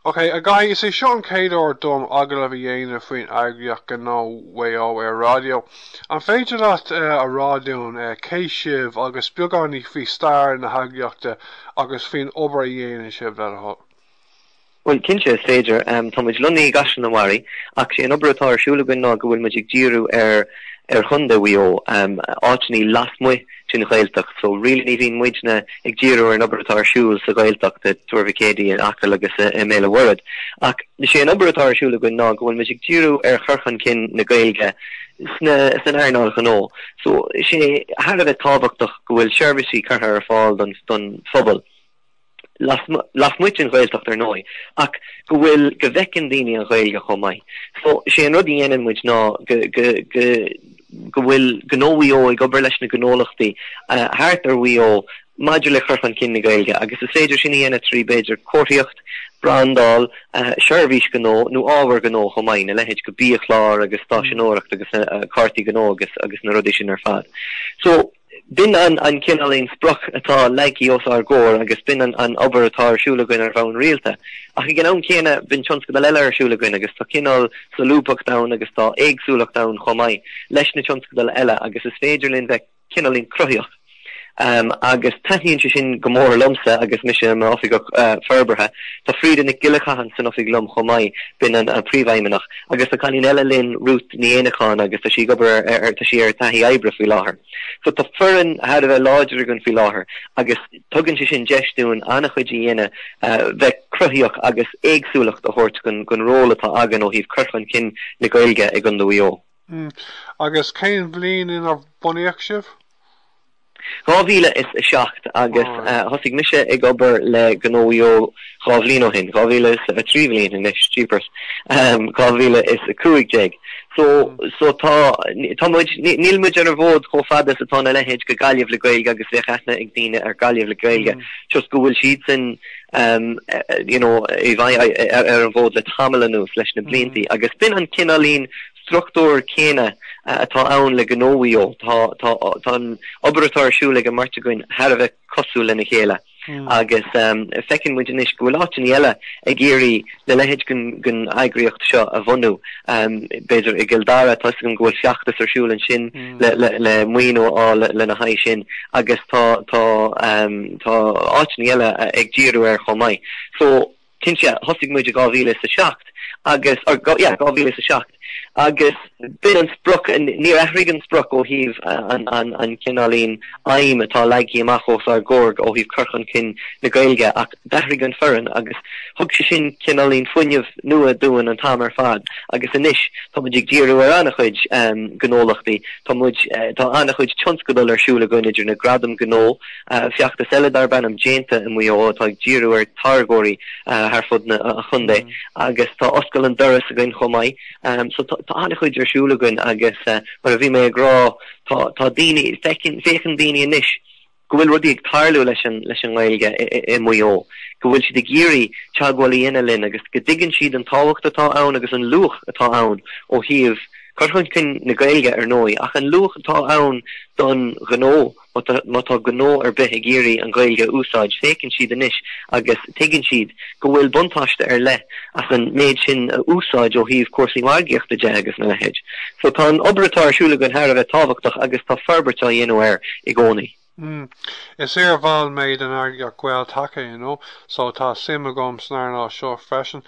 Okay, a guy is a Sean Cador dom agla viena faoin Agriach Gnó Mhaigh Eo Raidió. An féidir that a radiún céisibh agus beagání fhí star na Hagriachta agus faoin obair dhéana sibh le a Well, kinse is féidir, Thomas Lunny gashan na wari, ach sé an obair siúla ná go bhfuil muid díru chunda wio áitní las mu sin Gaeltach, so really ní hín muidna ag díru an obair siúl sa Gaeltach de tuairvicédi an acal agus méle word. Ach sé an obair siúla ná go bhfuil muid díru churchan cin na Gaelge san airnáil Gnó. So sé har a bheith tábhachtach go bhfuil Seirbhíse carthar fáil don phobal. Las muid an Gaeltach nói, ach go bhfuil go bhecin daoine an Gaelge chomh maith. So sé an rudí dhéanaan muid ná go bhfuil Gnó Mhaigh Eo ag obair leis na gnólachtaí thart ar Mhaigh Eo maidir le churchan cin na Gaelge, agus is féidir sin dhéanana trí beidir comhthíocht, brandál, Seirbhíse Gnó nó ábhar Gnó chomh maith, na lehéid go bíochlár agus stáisiúnóireacht agus cartaí Gnó agus na rudí sin ar fad. So bin an kinalín spruch atá leiki os ar gór agus bin an obair atá siúlagoin ar bhain rialta. Ach gan an céine bin chans go leile ar siúlagoin agus tá cinál sa lúpach da agus tá éagsúlach da chomh maith leis na chans go eile agus is féidir linn bheith cinalín cruthioch. Agus taíonn sin go mór lumsa agus mis Oifigeach Forbartha tá fríd nig gilachchan san Oifig lum chomh maith bin an príomhhaimimeach agus tá cailín eile linn rút ní éanaáin agus tá si gobar tá si ar taithí obair faoi láthair. So tá furan had a bheith láidir gon faoi láthair agus tugann si sin deistún anna chuidí dhéine bheith cruthioch agus éagsúlacht a thuirt gon róla tá agan ó híh curchan cin na Gaelge ag an do Mhaigh Eo. Agus céin bliain in ar bunaíoch sibh? Gábhíle is seacht agus thosig mise ag obair le Gnó Mhaigh Eo gábhlín ó hin, gábhíle is tríomhlín in is cheapers, gábhíle is 50. So tá muid níl muid ar bhód chomh fada atá na lehéid go gaiamh le Gaelge agus bheith aithne ag daoine ar gaiamh le Gaelge. Just go bhfuil siad sin i bhaid ar an bhód le tamalanú leis na bliantí agus bin an cinálín struchtúr céine atá ann le Gnó Mhaigh Eo tá an obair siúla go marte goin har a bheith cosú le na chéile. Agus fecin muid inis go bhfuil áitín eile ag géirí le lehéid gon eagraíocht seo a bhunú beidir i gildara tá go bhfuil seachtas ar siúlan sin le muoinú á le na haid sin agus tá áitín eile ag díú ar chomh maith. So cinse thosig muid a gábhíle sa seacht agus gábhíle sa seacht. Agus bin an spruch níor athrigan spruch ó híh an cinálín aim atá leigi amach os ar gorg ó híh curchan cin na Gaelge ach dathrigan fearan agus thug sé sin cinálín fuinneamh nua dúin an tam ar fad agus inis tá muid ag díú ar anna chuid gnólachtaí tá anna chuid tionscadal ar siúla goin idir na gradam Gnó fiachtas eile dar benam déanta in Mhaigh Eo tá ag díú ar targóirí thar fud na chundae agus tá oscail an doras a goin chomh maith so tá anna chuid ar siúla goin agus mar a bhí mé agrá tá daoine fécin daoine inis go bhfuil rudí ag tarlú leis an Gaelge i Mhaigh Eo. Go bhfuil siad ag géirí teagháilí ina linn agus go dtigann siad an táhacht atá ann agus an luach atá ann ó híomh curchan cin na Gaelge ar nói ach an luach atá ann don Gnó má tá Gnó ar bith ag géirí an Gaelge úsáid fécinn siad inis agus tuigeann siad go bhfuil buntáiste ar le as an méid sin úsáid ó híomh cuasaí margaíochta de agus na lehéid. So tá an obair siúla gon thar a bheith tábhachtach agus tá Forbartha dhéanú ar i gcónaí. Is ar bhil méid an Agriach Gaeltachta, so tá sim a gom snar ná seo freisin.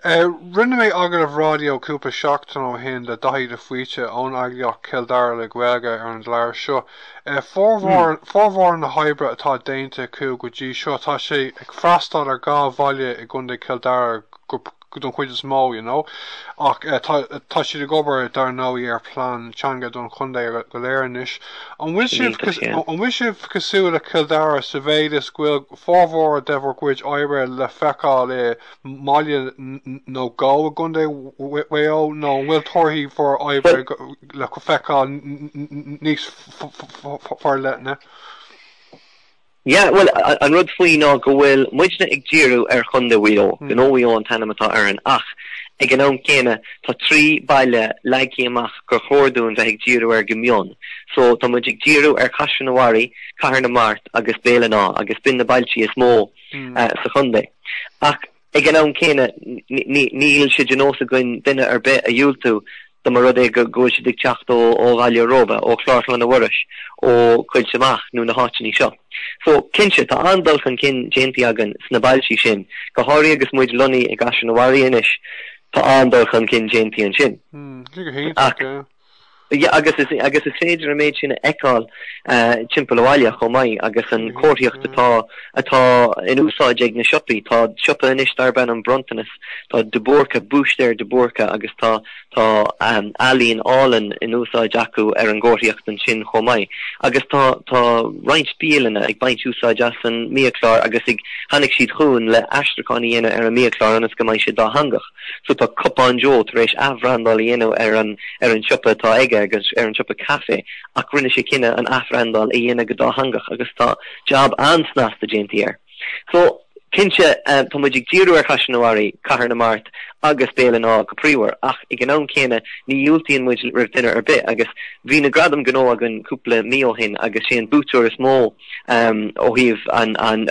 Rinne mé agad of Raidió cúpa seachtain ó hin de Daithí de Fuite ón Agriach Kildare le Gaelge ar an leir seo. Fórmhór na haibre atá déinte cú go dtí seo tá sé ag freastal ar gá bhaile i gContae Kildare go don chuid is mó, ach tá siad ag obair dar nóí ar plán teanga don chundae go léirinis. An bhfuil sibh cosú le Kildare sa bhéidir ghuiil fórmhór a debhar cuid obair le feicáil maiile nó gá a gContae Mhaigh Eo nó bhfuil torthaí for obair le feicáil níos for letne. Yeah, well, an rud faoin ná go bhfuil muidna ag díú ar chunda Mhaigh Eo, Gnó Mhaigh Eo an tanamatá ar an ach ag an am céine tá trí baile leigi amach gur chóirún bheith ag díú ar gimion. So tá muid ag díú ar Caisean na Mhairí, Cahar na Mart agus Bealtaine agus bin na Bailte is mó sa chundae. Ach ag an am céine níl si genósa goin duine ar bit a dúiltú do mar rud go si dig teacht ó bhaile roba ó chláirlan na bhuiris ó chuil semach nó na háitiní seo. So cinse tá andalchan cin génti agan sna bailtí sin go háirí agus muid luní ag as na bharí inis tá andalchan cin génti an sin. agus is féidir a méid sin eáil timppel bhaile cho mai agus an cóiríocht atá in úsáid ag na siopaí tá siopa inis dar ben an brontanas tá de borca bústéir de borca agus tá alíon álan in úsáid acu ar an cóiríocht an sin cho mai agus tá roinnt bíalana ag baint úsáid as an míochlár agus ag hanig siad chuún le astraáí dhéine ar an míochlár anas go mai sé dá hangach so tá cupán jo rééis afrandal dhéanú ar an siopa tá aige agus ar an siopa cafe ach rinne sé cinenne an afrandal i dhéine go dá hangach agus tá job ansnas de génti air. So kinse tá muidig díú ar chaisinaí cahar na mart agus bélan á go príomhar ach i g ná céine ní dúiltííon muid rih duine ar bit agus bhí na gradam gó agan cúpla mío hin agus sé an bútúir is mó ó híomh an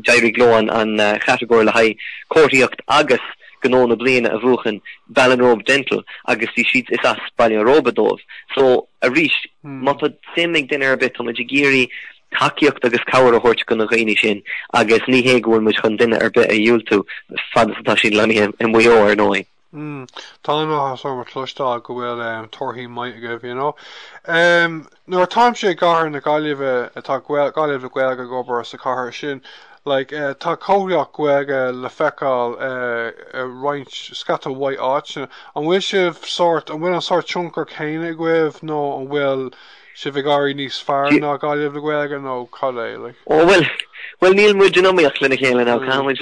deirí glóan an chategóir le haid cóiríocht agus gó na bliana a bhuachan Ballinrobe dental agus tí siad is as Ballinrobedómh so a ríis má tá simig duine ar bit tá muidig géirí takeíocht agus cabhar a thuirt go na ghaoine sin agus ní hé gohfuil muid chun duine ar bit a dúiltú fadatá sin lení in mhuió ar nói. Tá has mar tlustá go bhfuil torthaí maiid go bhí nuair táim sé gahar na gáilíomh atá gáilíomh gcuilga gobar sa chathair sin tá cóireach gcuilga le feicáil roinnt scata bhaid áit an bhfuil sibh sort an bhfuil an sort tionchar céine gcuibh nó an bhfuil si bheáí níos fear ná gáilíomh le gcuilga nó cadé Well níl muid genóíoch lena chéile ná cáid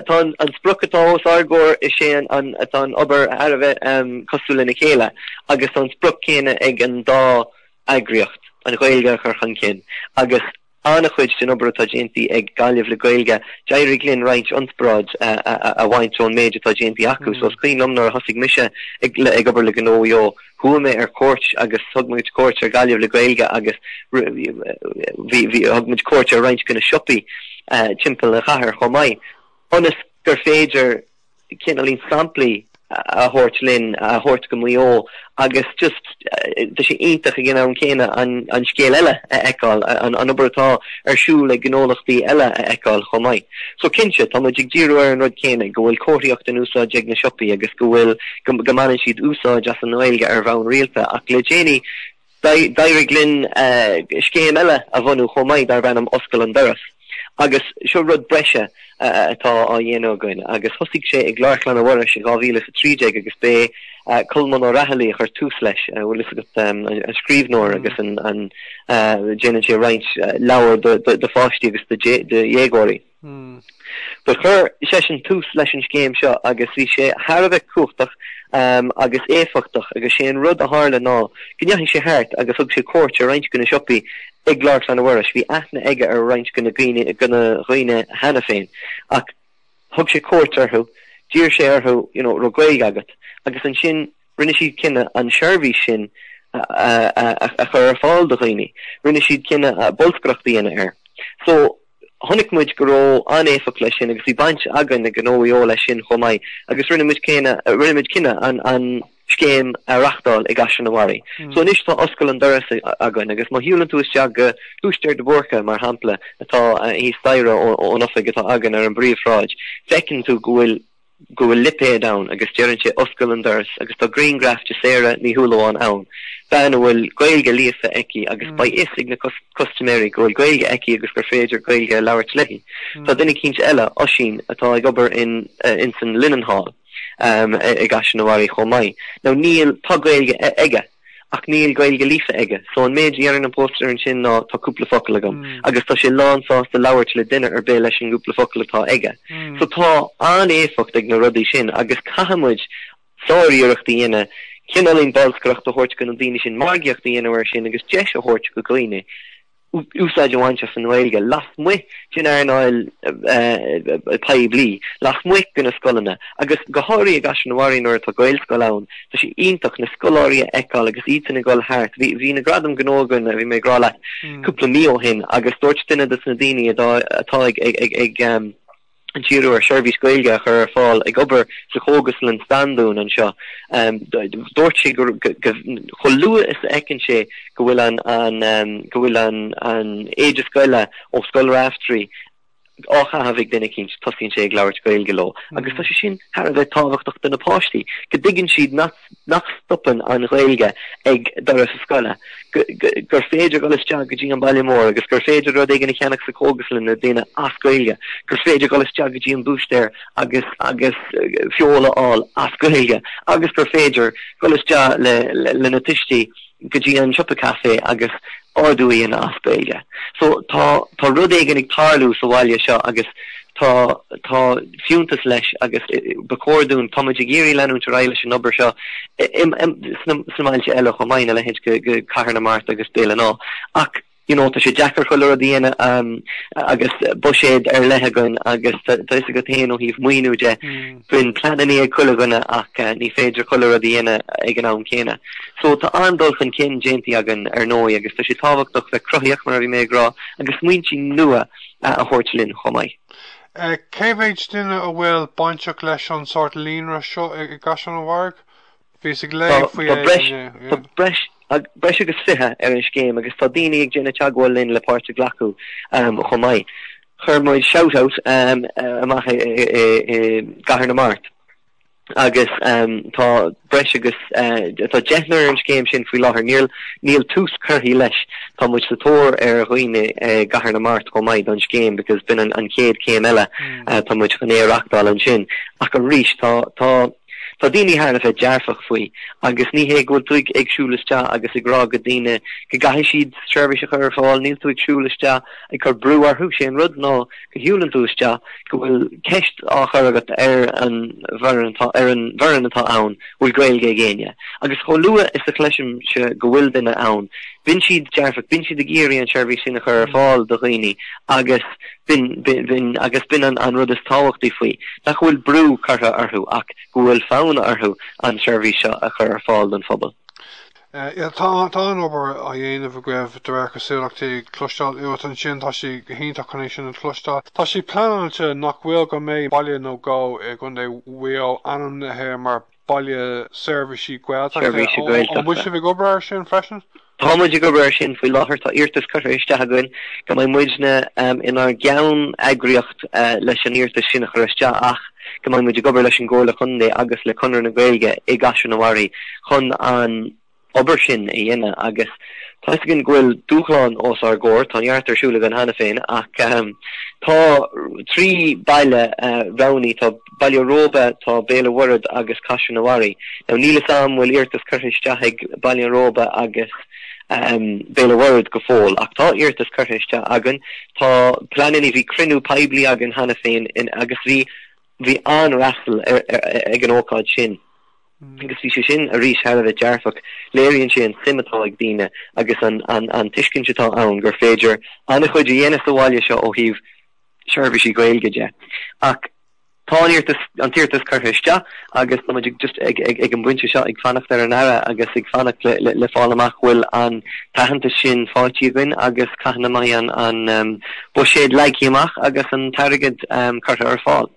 tá an spruchatá árgóir is sé an obair ar bheith cosú lena chéile agus an spruc céine ag an dá agriocht an ghailga chu chan cin agus anna chuid den obairtá génti ag gáilíomh le gailge deirí glynn roinnt anspráid a bhaintón méid atá génti acu so scrín lomnar hosig mise ag obair le Gnó Mhaigh Eo thuame ar cuairt agus thugmuid cuairt ar gáilíomh le gailge agus bhí thugmuid cuairt ar roinnt gona siopaí timppel a chathair cho mai onas gur féidir cinelín samplaí a thuirt linn a thuirt go Mhaigh Eo agus just tá sé ionintach gin an céine an scéal eile a eáil an obairtá ar siúl le gnólachtaí eile a eáil cho mai. So cinse tá muidig díú ar an rud céine go bhfuil cóiríocht an úsáid ag na siopaí agus go bhfuil go manan siad úsáid as an Gaeilge ar bhain rialta ach le déine deirí glynn scéim eile a bhanú cho mai dar bhenim oscail an doras agus seo rud breise atá á dhéanú goin agus thosigh sé ag gglairchlan a bhhuiir sé 2003 agus bé culmán ó rathalí chur tús leis bhfuil is agat an scríbhnóir agus an déanaan sé roinnt leabhar de fáistí agus de dhégóirí. Ba chur sé an tús leis an scéim seo agus bhí sé thar bheith cuachtach agus éfachtach agus sé an rud a hála ná gneachn sé háart agus thug sé cuairt ar roinnt gona siopaí ag gglairchlan a bhhuiris bhí aithne aige ar roinnt gona roioine hena féin ach thug sé cuairt arthú dír sé arthú ro Gaeilge agat agus an sin rinne siad cinenne an Seirbhíse sin a chur ar fáil do roioine rinne siad cinenne a bolscrachtaí ina air so honnig muid go anéfach lei sin agus bhí baint agan na Gnó Mhaigh Eo lei sin cho mai agus rinne muid cinenne an scéim a rachtáil ag as na bharí. So níos tá oscail an doras agan agus má hiúlann tú isteach go dústéir de borca mar hampla atá hí staire ó nofaig atá agan ar an bríomhráid fecinn tú go bhfuil lipé down agus dearann sé oscail an doras agus tá greengraf de séire ní thuúlaháin ann. Bheanna bhfuil Gaeilge líofa eici agus ba is ag na customéirí go bhfuil Gaeilge eici agus gur féidir Gaeilge labhairt leithí. Tá duine cinse eile osín atá ag obair in san Linen Hall ag as na bharí cho mai. Now níl tá Gaeilge aige ach níl Gaeilge líofa aige, so an méid dhearann an póster an sin ná tá cúpla focail agam agus tá sé lánsásta labhairt le duine ar bé leis an cúpla focail atá aige. So tá anéfacht ag na rudaí sin agus caihamid sáiríochtaí dhéine cinelín balscracht a thuirt go an daoine sin margaíochtaí dhéanamhar sin agus deis a thuirt go glíine úsáid bhainte fan Gaeilge las mu sin ar náil taí blií las mu gona scolanna agus go háirí ag as na bharí nuair tá Gaelscoil ann tá sé ionintach na scoláirí eáil agus ítain gáil háart hí na gradam gnógan a bhí mé grá le cúpla mío hin agus dúirt duine na daoine atá ag an tíú ar Seirbhíse Gaeilge chur fáil ag obair sa chógaslan standún an seo dúirt sé cho lua is ecin sé go bhfuil an éidir scoile ó scoilraftaí ácha hafig duna cinint toscinn sé ag labhairt Gaeilge leo agus tá sé sin har a bheith tábhachtach den na páistí go dtuigeann siad nach stoppan an Gaeilge ag doras sa scoile gur féidir go isteach go dtí an baillimór agus gur féidir rud ag na cheannach sa cógaslan na daine as Gaeilge gur féidir go isteach go dtí an búisteir agus feolaáil as Gaeilge agus gur féidir go isteach le na tuistí go dtí an siopa café agus orduí in as Gaeilge. So tá rud éigean ag tarlú sa bhaile seo agus tá fiúntas leis agus becordún táid géirí leanún tar éile sin obair seo snáilte eile chomáine le héid go Cathair Mart agus Béaltaine ná ach tá sé Jackar choir a dhéana agus buséad ar lethegann agus tá go téana ó híh muoinúide bhuiin planí ag chuileganna ach ní féidir choir a dhéana ag an am chéine. So tá andulchan cin géntaí agan ar nói agus tá sé táhachtach bheith cruthaíoch mar a bhí mérá agus muointí nua a thuirtlinn chomáid. Céimhéid duine a bhfuil bainteach leis an sort líonra seo ag gas an bharg? Bhís ag léamh faoi breis agus fithe ar an scéim agus tá daoine ag déanana teagháil linn le páirte glacu chomáid. Chur muid shoutout amach Cathair Mart. Agus tá breis agus tá deithnar an scéim sin faoi láthair níl tús curthaí leis tá muid sa tóir ar roioine Cathair Mart chomáid an scéim because bin an céad céim eile tá muid chun éireachtáil an sin ach an ríis tá daoine hána bheith dearfach faoi agus ní hé go tuig agsúlaiste agus ag rá go daine go gaithí siad Seirbhíse chur fáil níl tú agsúlaiste ag chur brú arthú sé an rud ná go hiúlann túiste go bhfuil ceist á chur agat ar an bharan atá ann bhfuil Gaeilge géine agus cho lua is a chleisim se go bhfuil duine ann bin siad dearfach bin siad a géirí an Seirbhíse sin a chur fáil do dhaoine agus bin an rud is táhachtaí faoi nach bhfuil brú cartha arthú ach go bhfuil faoin arthú an Seirbhíse a chur fáil don phobal. Tá an obair a dhéanamh goibh de ra go siúlachtaí clúisteáil uat an sin tá si híntaach chuné sin an clúisteáil. Tá si planáilte nach bhfuil go méid baile nó gá i Gnó Mhaigh anamnathe mar baile Seirbhíse Gaeltachta. An bhuiil si bh obair sin freisin? Táid go bhir sin faoi láthair tá iartas chuiste agan go mbeidh muidne inar geann agriocht leis an iartas sin a chuiste ach go mbeidh muid go bhir leis an ggóla chundé agus le chunar na Gaeilge i gasan na bharí chun an obair sin i dhéine agus tá gin ghfuil dúchláin os ar ggóir tá neartar siúla an hena féin ach tá trí baile rounní tá baile róba tá béle word agus casan na bharí now níl sam bhfuil iartas chuiste ag baile róba agus béle word go fóil ach tá iartas chuiste agan tá planin bhí crinú peibli agan hena féin agus bhí anrastal ag an ócáid sin agus bhí sé sin a rís heile bheith dearfach léironn sé an simatá ag daine agus an tuiscin setá ann gur féidir anna chuid dhéana sa bhaile seo ó híh Seirbhíse Gaeilge ach tá an tíirtas chuiste agus tá just ag an buinte seo ag fannacht ar an aire agus ag fannacht le fáil amach bhfuil an tahananta sin fáiltí againn agus Cathair Mhaigh an buséad leici amach agus an targad carta ar fáil.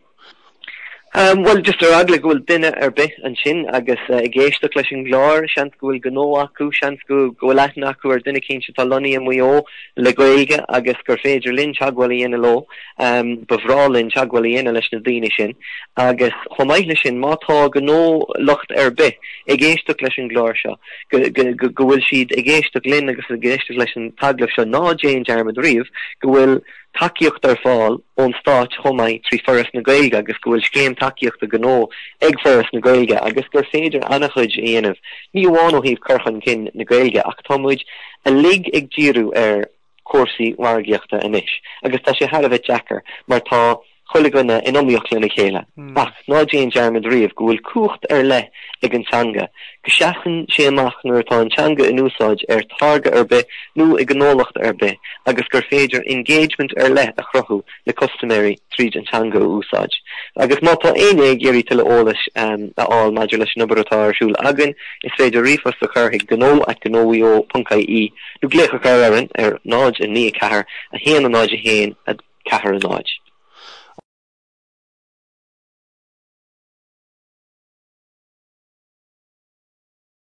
Well just ar agla gohfuil duine ar bith an sin agus géisteach leis an gláir sean gohfuil gnó acu sean go leithna acu ar duine cinn se tá Daithí Ó Mhaigh Eo le Gaeilge agus gur féidir linn teagháil dhéana lo bhreálinn teagháil dhéana leis na daine sin agus chomáithne sin mátá gnó lucht ar bith ag géisteach leis an gláir seo go bhfuil siad ag géisteach linn agus ag géisteach leis an taglah seo ná Jane Jarmad riamh go bhfuil takeíocht ar fáil ón stáit chomáid trí feras na Gaeilge agus go bhfuil scéim takeíocht a gnó ag feras na Gaeilge agus gur féidir annachchuid aanamh ní bháin ó híh curchan cin na Gaeilge ach támuid a lig ag díú ar cuasaí wargaíochta inis agus tá sé har a bheith Jackar mar tá chuliganna in omíocht lena chéile ach ná Jane Jarmad riamh go bhfuil cuacht ar le ag an teanga go seachan sé amach nuair atá an teanga in úsáid ar targa ar bith nó ag gnólacht ar bith agus gur féidir engagement ar le a chruthú le customary tríd an teanga úsáid agus má tá aine géirí til ólas aáil maidir leis nubairtá arsúil agan is féidir rifas a churthaigh gnó@gnoio.ie nó glécha chuireann ar náid a ní cethir a héana a náid a héin a cethir a náid.